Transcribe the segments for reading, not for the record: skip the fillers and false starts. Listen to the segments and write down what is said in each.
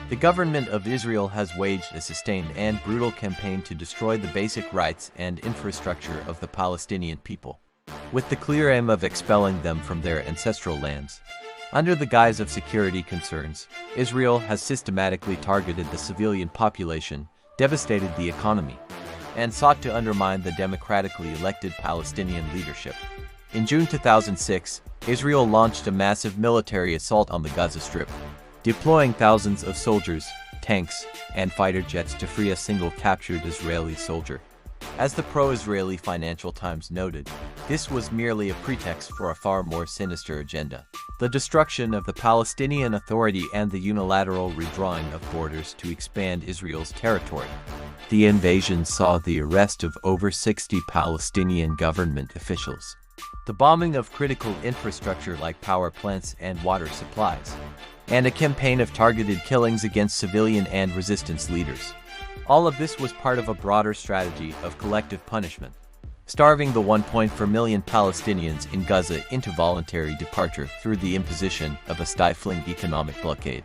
The government of Israel has waged a sustained and brutal campaign to destroy the basic rights and infrastructure of the Palestinian people, with the clear aim of expelling them from their ancestral lands. Under the guise of security concerns, Israel has systematically targeted the civilian population, devastated the economy, and sought to undermine the democratically elected Palestinian leadership. In June 2006, Israel launched a massive military assault on the Gaza Strip, deploying thousands of soldiers, tanks, and fighter jets to free a single captured Israeli soldier. As the pro-Israeli Financial Times noted, this was merely a pretext for a far more sinister agenda: the destruction of the Palestinian Authority and the unilateral redrawing of borders to expand Israel's territory. The invasion saw the arrest of over 60 Palestinian government officials, the bombing of critical infrastructure like power plants and water supplies, and a campaign of targeted killings against civilian and resistance leaders. All of this was part of a broader strategy of collective punishment, starving the 1.4 million Palestinians in Gaza into voluntary departure through the imposition of a stifling economic blockade.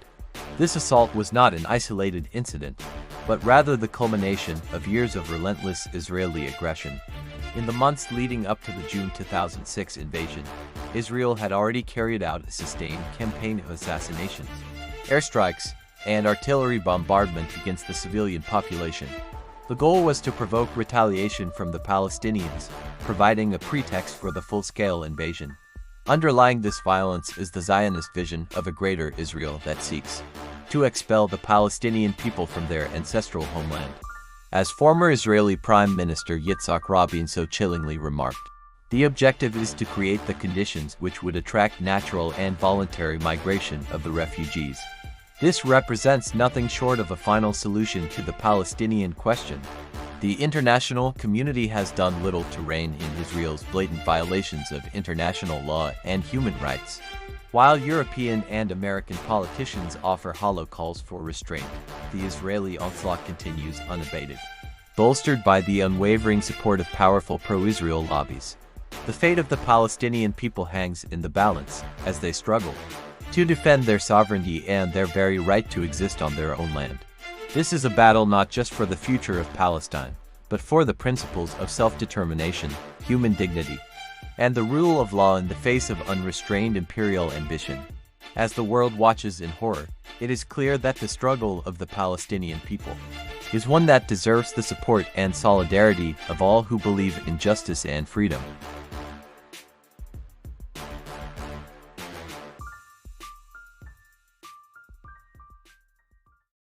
This assault was not an isolated incident, but rather the culmination of years of relentless Israeli aggression. In the months leading up to the June 2006 invasion, Israel had already carried out a sustained campaign of assassinations, airstrikes, and artillery bombardment against the civilian population. The goal was to provoke retaliation from the Palestinians, providing a pretext for the full-scale invasion. Underlying this violence is the Zionist vision of a greater Israel that seeks to expel the Palestinian people from their ancestral homeland. As former Israeli Prime Minister Yitzhak Rabin so chillingly remarked, the objective is to create the conditions which would attract natural and voluntary migration of the refugees. This represents nothing short of a final solution to the Palestinian question. The international community has done little to rein in Israel's blatant violations of international law and human rights, while European and American politicians offer hollow calls for restraint. The Israeli onslaught continues unabated, bolstered by the unwavering support of powerful pro-Israel lobbies. The fate of the Palestinian people hangs in the balance as they struggle to defend their sovereignty and their very right to exist on their own land. This is a battle not just for the future of Palestine, but for the principles of self-determination, human dignity, and the rule of law in the face of unrestrained imperial ambition. As the world watches in horror, it is clear that the struggle of the Palestinian people is one that deserves the support and solidarity of all who believe in justice and freedom.